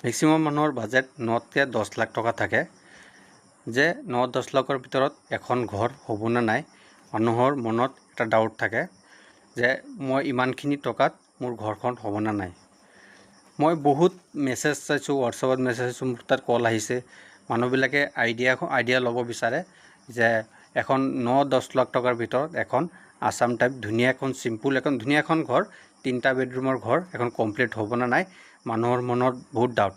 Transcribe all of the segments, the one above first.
Maximum মানুহৰ budget 9-10 lakh টকা থাকে যে 9-10 লাখৰ ভিতৰত এখন ঘৰ হ'বনে নাই মানুহৰ মনত এটা ডাউট থাকে যে মই ইমানখিনি টকাত মোৰ ঘৰখন হ'বনে নাই। মই বহুত মেছেজ চাইছোঁ, হোৱাটছআপত মেছেজ চাইছোঁ, মোৰ তাত কল আহিছে। মানুহবিলাকে আইডিয়া ল'ব বিচাৰে যে এখন 9-10 লাখ টকাৰ ভিতৰত এখন আছাম টাইপ ধুনীয়া এখন ধুনীয়া এখন ঘৰ 3টা বেডৰুমৰ ঘৰ এখন কমপ্লিট হ'বনে নাই মানুহৰ মনত বহুত ডাউট।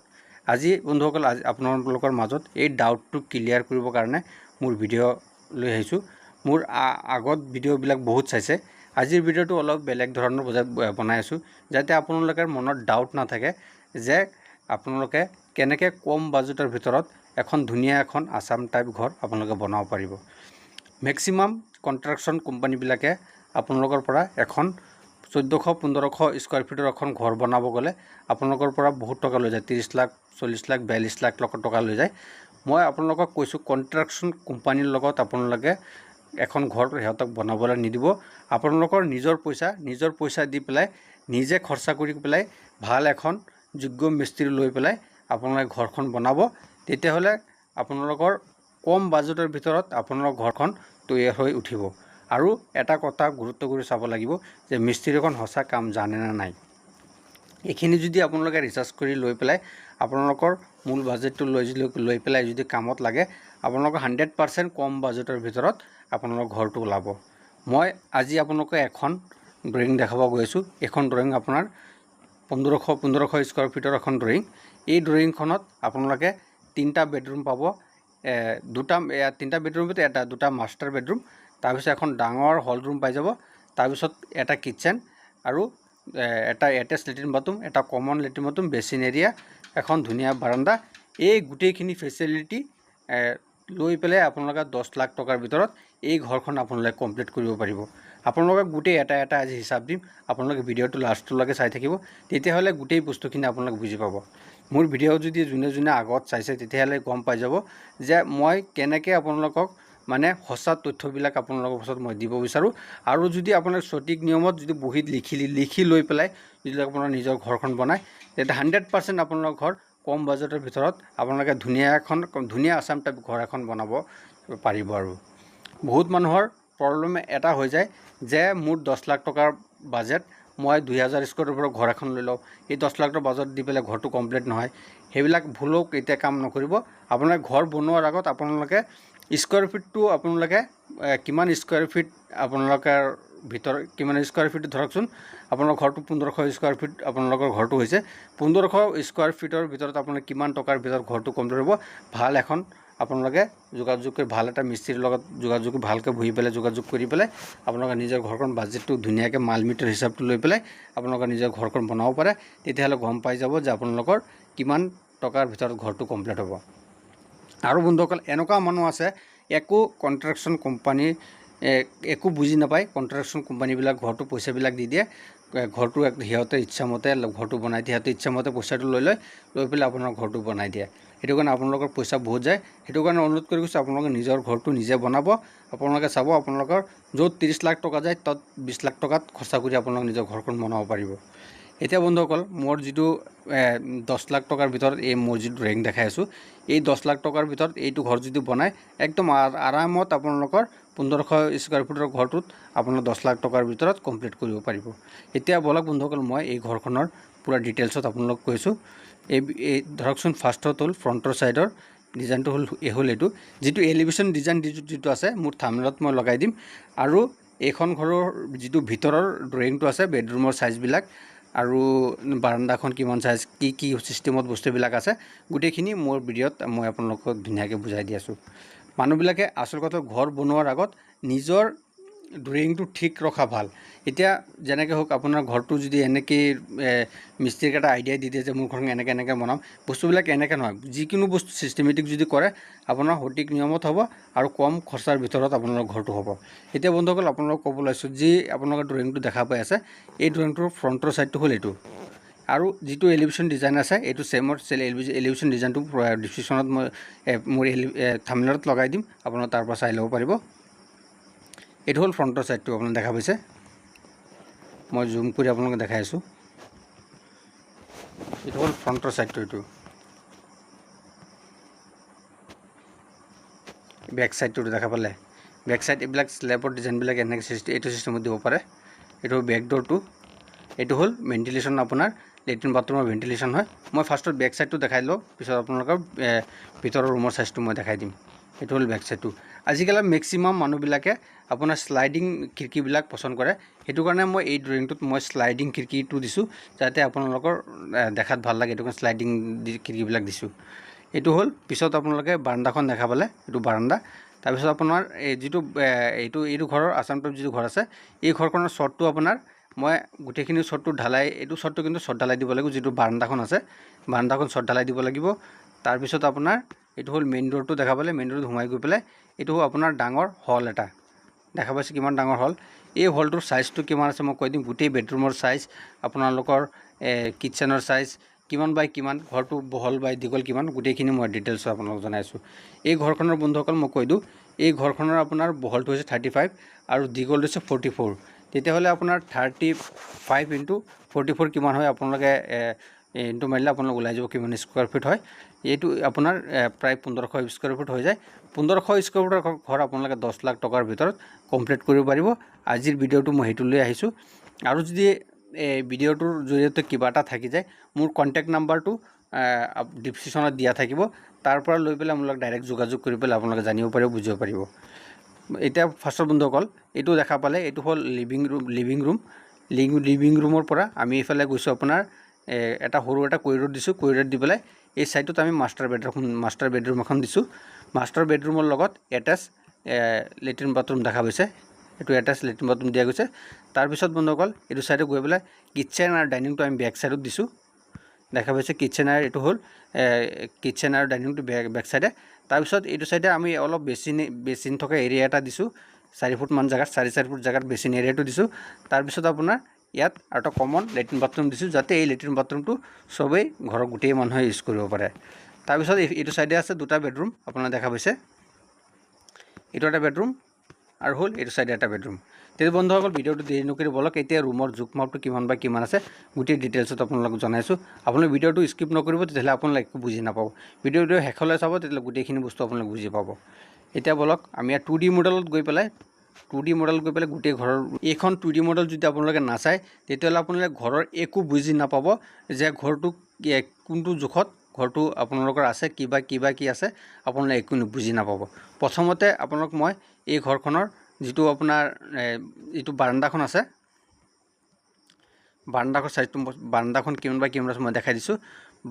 আজি বন্ধুসকল আজি আপোনালোকৰ মাজত এই ডাউটটো ক্লিয়াৰ কৰিবৰ কাৰণে মোৰ ভিডিঅ' লৈ আহিছোঁ। মোৰ আগত ভিডিঅ'বিলাক বহুত চাইছে। আজিৰ ভিডিঅ'টো অলপ বেলেগ ধৰণৰ বনাই আছোঁ যাতে আপোনালোকৰ মনত ডাউট নাথাকে যে আপোনালোকে কেনেকৈ কম বাজেটৰ ভিতৰত এখন ধুনীয়া এখন আছাম টাইপ ঘৰ আপোনালোকে বনাব পাৰিব। মেক্সিমাম কনষ্ট্ৰাকশ্যন কোম্পানীবিলাকে আপোনালোকৰ পৰা এখন 1400-1500 স্কুৱাৰ ফিটৰ এখন ঘৰ বনাব গ'লে আপোনালোকৰ পৰা বহুত টকা লৈ যায়, 30 লাখ 40 লাখ 42 লাখ টকা লৈ যায়। মই আপোনালোকক কৈছোঁ কনষ্ট্ৰাকশ্যন কোম্পানীৰ লগত আপোনালোকে এখন ঘৰ সিহঁতক বনাবলৈ নিদিব। আপোনালোকৰ নিজৰ পইচা দি পেলাই নিজে খৰচা কৰি পেলাই ভাল এখন যোগ্য মিস্ত্ৰী লৈ পেলাই আপোনালোকে ঘৰখন বনাব। তেতিয়াহ'লে আপোনালোকৰ কম বাজেটৰ ভিতৰত আপোনালোকৰ ঘৰখন তৈয়াৰ হৈ উঠিব। আৰু এটা কথা গুৰুত্ব কৰি চাব লাগিব যে মিস্ত্ৰীখন সঁচা কাম জানে নে নাই। এইখিনি যদি আপোনালোকে ৰিচাৰ্চ কৰি লৈ পেলাই আপোনালোকৰ মূল বাজেটটো লৈ পেলাই যদি কামত লাগে আপোনালোকৰ 100% কম বাজেটৰ ভিতৰত আপোনালোকৰ ঘৰটো ওলাব। মই আজি আপোনালোকে এখন ড্ৰয়িং দেখাব গৈ আছোঁ। এখন ড্ৰয়িং আপোনাৰ 1500 স্কুৱাৰ ফিটৰ এখন ড্ৰয়িং। এই ড্ৰয়িংখনত আপোনালোকে 3টা বেডৰুম পাব। 3টা বেডৰুম ভিতৰত 2টা মাষ্টাৰ বেডৰুম, তাৰপিছত এখন ডাঙৰ হল ৰুম পাই যাব, তাৰপিছত এটা কিটচেন আৰু এটা এটেচ লেট্ৰিন বাথৰুম, এটা common latrine bathroom, basin area, এখন ধুনীয়া বাৰান্দা। এই গোটেইখিনি ফেচিলিটি লৈ পেলাই আপোনালোকে 10 লাখ টকাৰ ভিতৰত এই ঘৰখন আপোনালোকে কমপ্লিট কৰিব পাৰিব। আপোনালোকে গোটেই এটা আজি হিচাপ দিম, আপোনালোকে ভিডিঅ'টো লাষ্টলৈকে চাই থাকিব, তেতিয়াহ'লে গোটেই বস্তুখিনি আপোনালোকে বুজি পাব। মোৰ ভিডিঅ' যদি যোনে আগত চাইছে তেতিয়াহ'লে গম পাই যাব যে মই কেনেকৈ আপোনালোকক মানে সঁচা তথ্যবিলাক আপোনালোকৰ ওচৰত মই দিব বিচাৰোঁ। আৰু যদি আপোনালোকে সঠিক নিয়মত যদি বহীত লিখি লৈ পেলাই যদি আপোনাৰ নিজৰ ঘৰখন বনায় তেতিয়া 100% আপোনালোকৰ ঘৰ কম বাজেটৰ ভিতৰত আপোনালোকে ধুনীয়া আছাম টাইপ ঘৰ এখন বনাব পাৰিব। আৰু বহুত মানুহৰ প্ৰব্লেম এটা হৈ যায় যে মোৰ 10 লাখ টকাৰ বাজেট, মই 2000 স্কুৱাৰ ফিটৰ ঘৰ এখন লৈ লওঁ, এই 10 লাখ টকাৰ বাজেট দি পেলাই ঘৰটো কমপ্লিট নহয়। সেইবিলাক ভুলক এতিয়া কাম নকৰিব। আপোনালোকে ঘৰ বনোৱাৰ আগত আপোনালোকে স্কুৱাৰ ফিটটো আপোনালোকে কিমান স্কুৱাৰ ফিট আপোনালোকৰ ভিতৰত কিমান স্কুৱাৰ ফিট ধৰকচোন আপোনালোকৰ ঘৰটো 1500 স্কুৱাৰ ফিট আপোনালোকৰ ঘৰটো হৈছে। 1500 স্কুৱাৰ ফিটৰ ভিতৰত আপোনালোকে কিমান টকাৰ ভিতৰত ঘৰটো কমপ্লিট হ'ব ভাল এখন আপোনালোকে যোগাযোগ কৰি ভাল এটা মিস্ত্ৰীৰ লগত ভালকৈ বহি পেলাই যোগাযোগ কৰি পেলাই আপোনালোকে নিজৰ ঘৰখন বাজেটটো ধুনীয়াকৈ মাল মিটাৰ হিচাপটো লৈ পেলাই আপোনালোকে নিজৰ ঘৰখন বনাব পাৰে। তেতিয়াহ'লে গম পাই যাব যে আপোনালোকৰ কিমান টকাৰ ভিতৰত ঘৰটো কমপ্লিট হ'ব। আৰু বন্ধুসকল এনেকুৱা মানুহ আছে একো কনষ্ট্ৰাকশ্যন কোম্পানী একো বুজি নাপায়, কনষ্ট্ৰাকশ্যন কোম্পানীবিলাক ঘৰটো পইচাবিলাক দি দিয়ে, ঘৰটো সিহঁতে ইচ্ছামতে ঘৰটো বনাই দিয়ে, সিহঁতে ইচ্ছামতে পইচাটো লৈ পেলাই আপোনাৰ ঘৰটো বনাই দিয়ে। সেইটো কাৰণে আপোনালোকৰ পইচা বহুত যায়। সেইটো কাৰণে অনুৰোধ কৰি কৈছোঁ আপোনালোকে নিজৰ ঘৰটো নিজে বনাব। আপোনালোকে চাব আপোনালোকৰ য'ত 30 লাখ টকা যায় তাত 20 লাখ টকাত খৰচা কৰি আপোনালোকে নিজৰ ঘৰখন বনাব পাৰিব। এতিয়া বন্ধুসকল মোৰ যিটো 10 লাখ টকাৰ ভিতৰত মোৰ যিটো ড্ৰয়িং দেখাই আছোঁ, এই 10 লাখ টকাৰ ভিতৰত এইটো ঘৰ যদি বনায় একদম আৰামত আপোনালোকৰ 1500 স্কুৱাৰ ফিটৰ ঘৰটোত আপোনাৰ 10 লাখ টকাৰ ভিতৰত কমপ্লিট কৰিব পাৰিব। এতিয়া বলক বন্ধুসকল মই এই ঘৰখনৰ পূৰা ডিটেইলছত আপোনালোকক কৈছোঁ। এই ধৰকচোন ফাৰ্ষ্টত হ'ল ফ্ৰণ্টৰ ছাইডৰ ডিজাইনটো হ'ল এইটো যিটো এলিভেশ্যন ডিজাইন যিটো আছে মোৰ থাম্বনেইলত মই লগাই দিম। আৰু এইখন ঘৰৰ যিটো ভিতৰৰ ড্ৰয়িংটো আছে বেডৰুমৰ চাইজবিলাক আৰু বাৰান্দাখন কিমান চাইজ কি ছিষ্টেমত বস্তুবিলাক আছে গোটেইখিনি মোৰ ভিডিঅ'ত মই আপোনালোকক ধুনীয়াকৈ বুজাই দি আছোঁ। মানুহবিলাকে আচল কথা ঘৰ বনোৱাৰ আগত নিজৰ ড্ৰয়িংটো ঠিক ৰখা ভাল। এতিয়া যেনেকৈ হওক আপোনাৰ ঘৰটো যদি এনেকৈ মিস্ত্ৰীক এটা আইডিয়া দি দিয়ে যে মোৰ ঘৰখন এনেকৈ বনাম, বস্তুবিলাক এনেকৈ নহয়। যিকোনো বস্তু ছিষ্টেমেটিক যদি কৰে আপোনাৰ সঠিক নিয়মত হ'ব আৰু কম খৰচাৰ ভিতৰত আপোনালোকৰ ঘৰটো হ'ব। এতিয়া বন্ধুসকল আপোনালোকক ক'ব লৈছোঁ যি আপোনালোকৰ ড্ৰয়িংটো দেখা পাই আছে এই ড্ৰয়িংটোৰ ফ্ৰণ্টৰ ছাইডটো হ'ল এইটো। আৰু যিটো এলিভেশ্যন ডিজাইন আছে এইটো এলিভেশ্যন ডিজাইনটো ডিছক্ৰিপশ্যনত মই মোৰ থাম্বনেইলত লগাই দিম, আপোনালোকে তাৰ পৰা চাই ল'ব পাৰিব। এইটো হ'ল ফ্ৰণ্টৰ ছাইডটো আপোনালোকে দেখা পাইছে, মই জুম কৰি আপোনালোকক দেখাই আছোঁ। এইটো হ'ল ফ্ৰণ্টৰ ছাইডটো। এইটো বেক সাইডটো দেখা পালে বেক সাইড এইবিলাক স্ল্যাবৰ ডিজাইনবিলাক এনেকৈ এইটো চিষ্টেমত দিব পাৰে এইটো বেক ডোৰটো এইটো হ'ল ভেন্টিলেশ্যন আপোনাৰ লেট্ৰিন বাথৰুমৰ ভেন্টিলেশ্যন হয় মই ফাৰ্ষ্টত বেক সাইডটো দেখাই লওঁ পিছত আপোনালোকৰ ভিতৰৰ ৰুমৰ সাইজটো মই দেখাই দিম এইটো হ'ল বেক সাইডটো আজিকালি মেক্সিমাম মানুহবিলাকে আপোনাৰ স্লাইডিং খিৰিকীবিলাক পছন্দ কৰে সেইটো কাৰণে মই এই ড্ৰয়িংটোত মই স্লাইডিং খিৰিকীটো দিছোঁ যাতে আপোনালোকৰ দেখাত ভাল লাগে এইটো কাৰণে স্লাইডিং খিৰিকীবিলাক দিছোঁ এইটো হ'ল পিছত আপোনালোকে বাৰান্দাখন দেখা পালে এইটো বাৰান্দা তাৰপিছত আপোনাৰ এই যিটো এইটো ঘৰৰ আছাম টাইপ যিটো ঘৰ আছে এই ঘৰখনৰ শ্বটটো আপোনাৰ মই গোটেইখিনি শ্বটটো ঢালাই এইটো শ্বটটো কিন্তু শ্বট ঢালাই দিব লাগিব যিটো বাৰান্দাখন আছে বাৰান্দাখন শ্বট ঢালাই দিব লাগিব তাৰপিছত আপোনাৰ এইটো হ'ল মেইন ডোৰটো দেখা পালে মেইন ডোৰত সোমাই গৈ পেলাই এইটো হ'ল আপোনাৰ ডাঙৰ হল এটা দেখা পাইছে কিমান ডাঙৰ হল এই হলটোৰ সাইজটো কিমান আছে মই কৈ দিম গোটেই বেডৰুমৰ সাইজ আপোনালোকৰ কিচেনৰ সাইজ কিমান বাই কিমান ঘৰটো বহল বাই দীঘল কিমান গোটেইখিনি মই ডিটেইলছ আপোনালোকক জনাইছোঁ এই ঘৰখনৰ বন্ধুসকল মই কৈ দিওঁ এই ঘৰখনৰ আপোনাৰ বহলটো হৈছে 35 আৰু দীঘলটো হৈছে 44 তেতিয়াহ'লে আপোনাৰ 35 ইনটু 44 কিমান হয় আপোনালোকে ইনটু মাৰিলে আপোনালোক ওলাই যাব কিমান স্কোয়াৰ ফিট হয় এইটো আপোনাৰ প্ৰায় 1500 স্কোয়াৰ ফিট হৈ যায় 1500 স্কোয়াৰ ফিটৰ ঘৰ আপোনালোকে 10 লাখ টকাৰ ভিতৰত কমপ্লিট কৰিব পাৰিব আজিৰ ভিডিঅ'টো মই হেতু লৈ আহিছোঁ আৰু যদি ভিডিঅ'টোৰ জৰিয়তে কিবা এটা থাকি যায় মোৰ কন্টেক্ট নাম্বাৰটো ডিসক্ৰিপশ্যনত দিয়া থাকিব তাৰ পৰা লৈ পেলাই আপোনালোক ডাইৰেক্ট যোগাযোগ কৰি পেলাই আপোনালোকে জানিব পাৰিব বুজিব পাৰিব এতিয়া ফাৰ্ষ্টৰ বন্ধুসকল এইটো দেখা পালে এইটো হ'ল লিভিং ৰুমৰ পৰা আমি ইফালে গৈছোঁ আপোনাৰ এটা সৰু এটা কৰিডৰ দিছোঁ কৰিডৰ দি পেলাই এই সাইডত আমি মাষ্টাৰ বেডৰুম এখন দিছোঁ মাষ্টাৰ বেডৰুমৰ লগত এটাচ লেট্ৰিন বাথৰুম দেখা পাইছে এইটো এটাচ লেট্ৰিন বাথৰুম দিয়া গৈছে তাৰপিছত বন্ধুসকল এইটো সাইডে গৈ পেলাই কিচেন আৰু ডাইনিংটো আমি বেক সাইডত দিছোঁ দেখা পাইছে কিচেন আৰু এইটো হ'ল কিচেন আৰু ডাইনিংটো বেক সাইডে তাৰপিছত এইটো সাইডে আমি অলপ বেচিন থকা এৰিয়া এটা দিছোঁ 4 ফুট মান জায়গাত 4 ফুট জায়গাত বেচিন এৰিয়াটো দিছোঁ তাৰপিছত আপোনাৰ ইয়াত আৰু এটা কমন লেট্ৰিন বাথৰুম দিছোঁ যাতে এই লেট্ৰিন বাথৰুমটো সবেই ঘৰৰ গোটেই মানুহে ইউজ কৰিব পাৰে তাৰপিছত এইটো সাইডে আছে দুটা বেডৰুম আপোনালোকে দেখা পাইছে এইটো এটা বেডৰুম আৰু হ'ল এইটো সাইডে এটা বেডৰুম তেতিয়া বন্ধুসকল ভিডিঅ'টো দেৰি নকৰি বলক এতিয়া ৰুমৰ জোখমাপটো কিমান বা কিমান আছে গোটেই ডিটেইলছত আপোনালোকক জনাইছোঁ আপোনালোকে ভিডিঅ'টো স্কিপ নকৰিব তেতিয়াহ'লে আপোনালোকে একো বুজি নাপাব ভিডিঅ'টো শেষলৈ চাব তেতিয়াহ'লে গোটেইখিনি বস্তু আপোনালোকে বুজি পাব এতিয়া বলক আমি 2D মডেলত গৈ পেলাই গোটেই ঘৰৰ এইখন 2D মডেল যদি আপোনালোকে নাচায় তেতিয়াহ'লে আপোনালোকে ঘৰৰ একো বুজি নাপাব যে ঘৰটো কোনটো জোখত ঘৰটো আপোনালোকৰ আছে কি আছে আপোনালোকে একো বুজি নাপাব প্ৰথমতে আপোনালোক মই এই ঘৰখনৰ যিটো আপোনাৰ এইটো বাৰান্দাখন আছে বাৰান্দাখন সাইজটো বাৰান্দাখন কিমান বাই কিমান আছে মই দেখাই দিছোঁ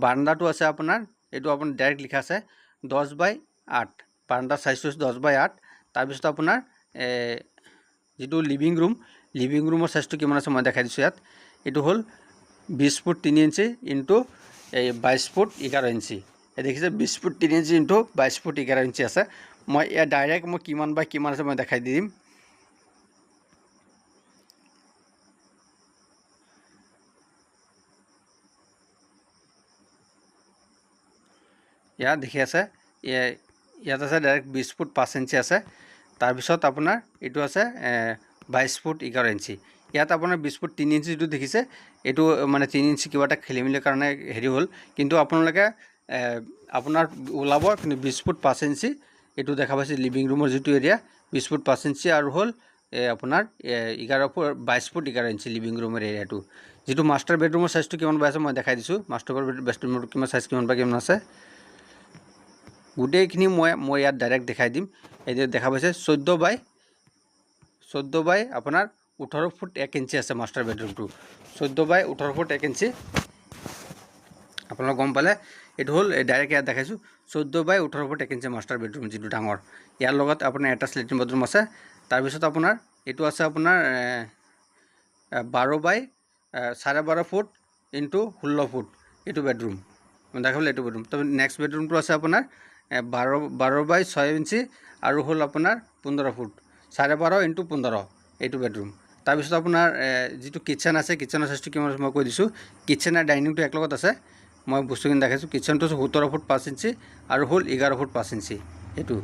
বাৰান্দাটো আছে আপোনাৰ এইটো আপোনাৰ ডাইৰেক্ট লিখা আছে 10/8 বাৰান্দাৰ সাইজটো 10/8 তাৰপিছত আপোনাৰ যিটো লিভিং ৰুমৰ সাইজটো কিমান আছে মই দেখাই দিছোঁ ইয়াত এইটো হ'ল 20 foot 3 inch into 22 foot 11 inch দেখিছে 20 foot 3 inch into 22 foot 11 inch আছে মই ইয়াত ডাইৰেক্ট মই কিমান বাই কিমান আছে মই দেখাই দিম ইয়াত দেখি আছে ইয়াত আছে ডাইৰেক্ট 20 ফুট 5 ইঞ্চি আছে তাৰপিছত আপোনাৰ এইটো আছে 22 ফুট 11 ইঞ্চি ইয়াত আপোনাৰ 20 ফুট 3 ইঞ্চি যিটো দেখিছে এইটো মানে 3 ইঞ্চি কিবা এটা খেলিমেলিৰ কাৰণে হেৰি হ'ল কিন্তু আপোনালোকে আপোনাৰ ওলাব কিন্তু 20 ফুট 5 ইঞ্চি এইটো দেখা পাইছে লিভিং ৰুমৰ যিটো এৰিয়া 20 ফুট 5 ইঞ্চি আৰু হ'ল আপোনাৰ 22 ফুট 11 ইঞ্চি লিভিং ৰুমৰ এৰিয়াটো যিটো মাষ্টাৰ বেডৰুমৰ সাইজটো কিমান বাই আছে মই দেখাই দিছোঁ মাষ্টাৰ বেডৰুমৰ কিমান সাইজ কিমান বাই কিমান আছে গোটেইখিনি মই ইয়াত ডাইৰেক্ট দেখাই দিম এই যে দেখা পাইছে 14 বাই আপোনাৰ 18 ফুট 1 ইঞ্চি আছে মাষ্টাৰ বেডৰুমটো 14 বাই 18 ফুট 1 ইঞ্চি আপোনালোক গম পালে এইটো হ'ল ডাইৰেক্ট ইয়াত দেখাইছোঁ 14 বাই 18 ফুট 1 ইঞ্চি মাষ্টাৰ বেডৰুম যিটো ডাঙৰ ইয়াৰ লগত আপোনাৰ এটাচ লেট্ৰিন বাথৰুম আছে তাৰপিছত আপোনাৰ এইটো আছে আপোনাৰ 12 বাই 12.5 ফুট ইনটু 16 ফুট এইটো বেডৰুম দেখাবলৈ এইটো বেডৰুম তো নেক্সট বেডৰুমটো আছে আপোনাৰ 12 বাই 6 ইঞ্চি আৰু হ'ল আপোনাৰ 15 ফুট 12.5 ইনটু 15 এইটো বেডৰুম তাৰপিছত আপোনাৰ যিটো কিচেন আছে কিচেনৰ সাইজটো কিমান মই কৈ দিছোঁ কিচেন আৰু ডাইনিংটো একলগত আছে মই বস্তুখিনি দেখাইছোঁ কিচেনটো 17 ফুট 5 ইঞ্চি আৰু হ'ল 11 ফুট 5 ইঞ্চি এইটো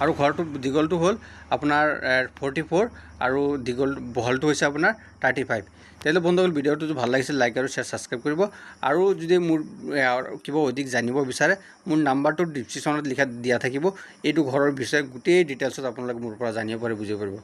আৰু ঘৰটো দীঘলটো হ'ল আপোনাৰ 44 আৰু বহলটো হৈছে আপোনাৰ 35। তেতিয়াহ'লে বন্ধুসকল ভিডিঅ'টো ভাল লাগিছিল লাইক আৰু শ্বেয়াৰ ছাবস্ক্ৰাইব কৰিব। আৰু যদি মোৰ কিবা অধিক জানিব বিচাৰে মোৰ নাম্বাৰটো ডিছক্ৰিপশ্যনত দিয়া থাকিব। এইটো ঘৰৰ বিষয়ে গোটেই ডিটেইলছত আপোনালোকে মোৰ পৰা জানিব পাৰে, বুজিব পাৰিব।